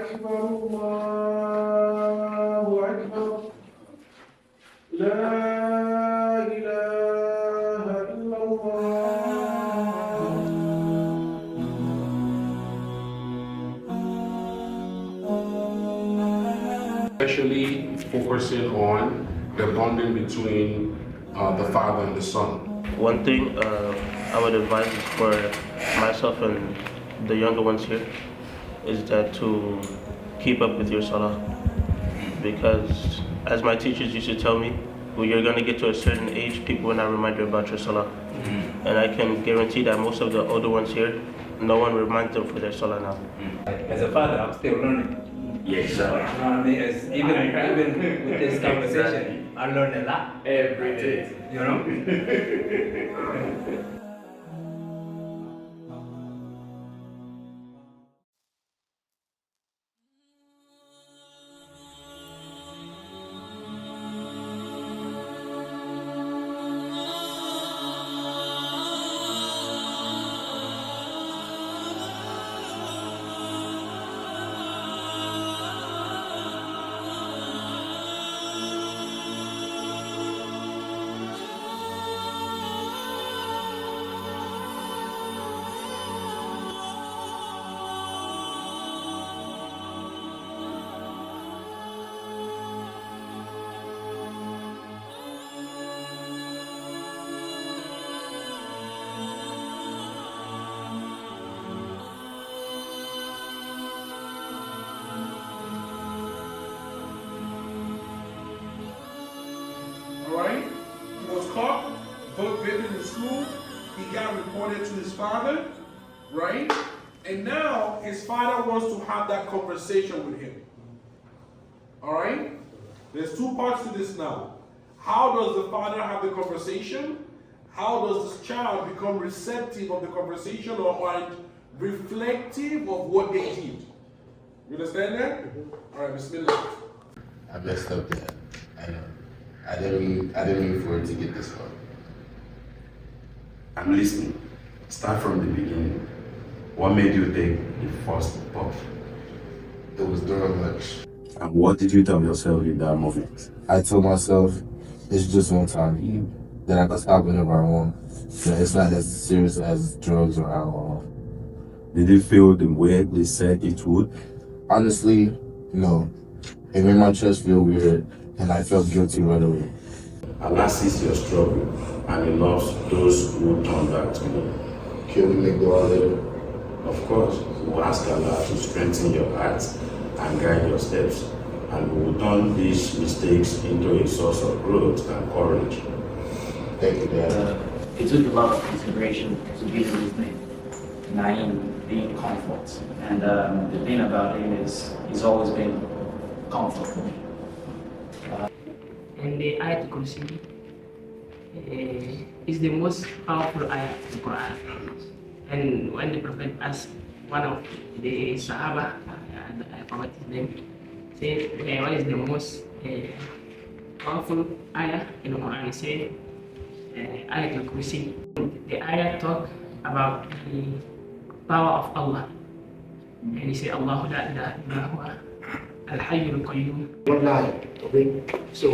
أكبر الله أكبر لا إله إلا الله. Especially focusing on the bonding between the father and the son. One thing I would advise is for myself and the younger ones here is that to keep up with your salah, because as my teachers used to tell me, when you're going to get to a certain age, people will not remind you about your salah. And I can guarantee that most of the older ones here, no one reminds them for their salah now. As a father, I'm still learning. Yes, sir. I mean, even with this conversation, I learn a lot Every day. you know. Alright? He was caught, book vaping in school. He got reported to his father, right? And now his father wants to have that conversation with him. Alright? There's two parts to this now. How does the father have the conversation? How does this child become receptive of the conversation or reflective of what they did? You understand that? Alright, Bismillah. I messed up there. I know. I didn't mean for it to get this far. I'm listening. Start from the beginning. What made you take the first puff? It was during lunch. And what did you tell yourself in that moment? I told myself, it's just one time. That I can stop whenever I want. That it's not as serious as drugs or alcohol. Did it feel the way they said it would? Honestly, no. It made my chest feel weird, and I felt guilty right away. Allah sees your struggle, and He loves those who turn back to Him. Can we make dua later? Of course, we will ask Allah to strengthen your heart and guide your steps, and we will turn these mistakes into a source of growth and courage. Thank you, Dad. It took a lot of consideration to be in his name, Naim being comfort. And the thing about him is he's always been comfort for me. And the Ayat Kursi is the most powerful ayat in the Quran. And when the Prophet asked one of the Sahaba, I forgot his name, said, what is the most powerful ayat in the Quran? He said, Ayat al-Kursi. The ayat talk about the power of Allah. And he said, Allahu la ilaha illa huwa al-hayyul qayyum. Okay, so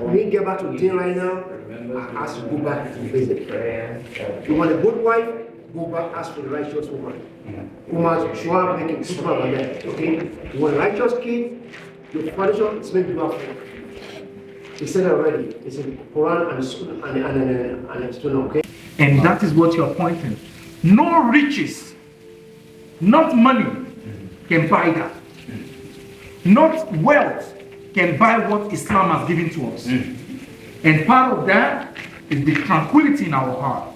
we get back to dinner right now. I ask to go back to visit. You want a good wife? Go back, ask for the righteous woman. Woman, she want to make it super like that. Okay, you want a righteous kid? Your father is make you up. He said already. It's in Quran and Sunnah. Okay, and that is what you're pointing. No riches, not money, can buy that. Not wealth can buy what Islam has given to us. And part of that is the tranquility in our heart.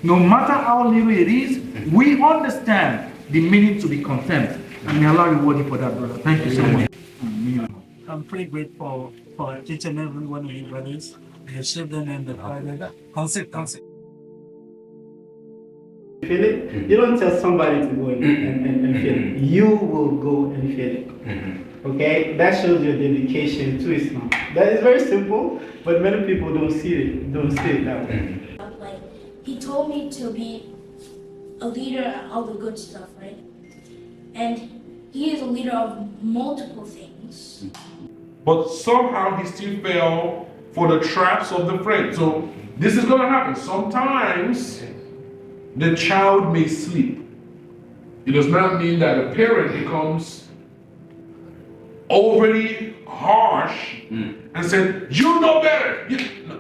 No matter how little it is, we understand the meaning to be content. And may Allah reward you for that, brother. Thank you so much. I'm pretty grateful for each and every one of you brothers, your children and the father. Concept. Feel it? You don't tell somebody to go and feel it. You will go and feel it. Okay? That shows your dedication to Islam. That is very simple, but many people don't see it that way. Like, he told me to be a leader and all the good stuff, right? And he is a leader of multiple things. But somehow he still fell for the traps of the friend. So this is going to happen. Sometimes the child may sleep. It does not mean that a parent becomes overly harsh and said, "You know better."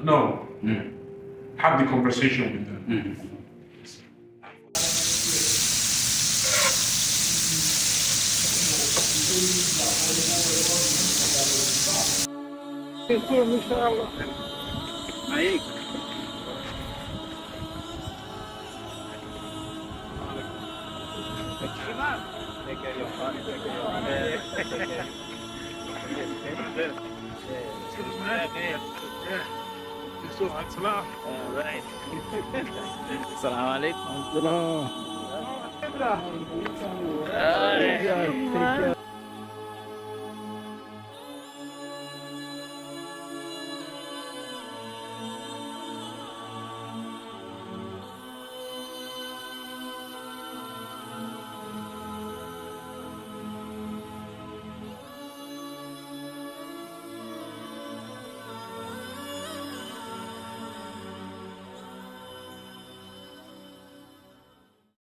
No. Have the conversation with them. Assalamualaikum.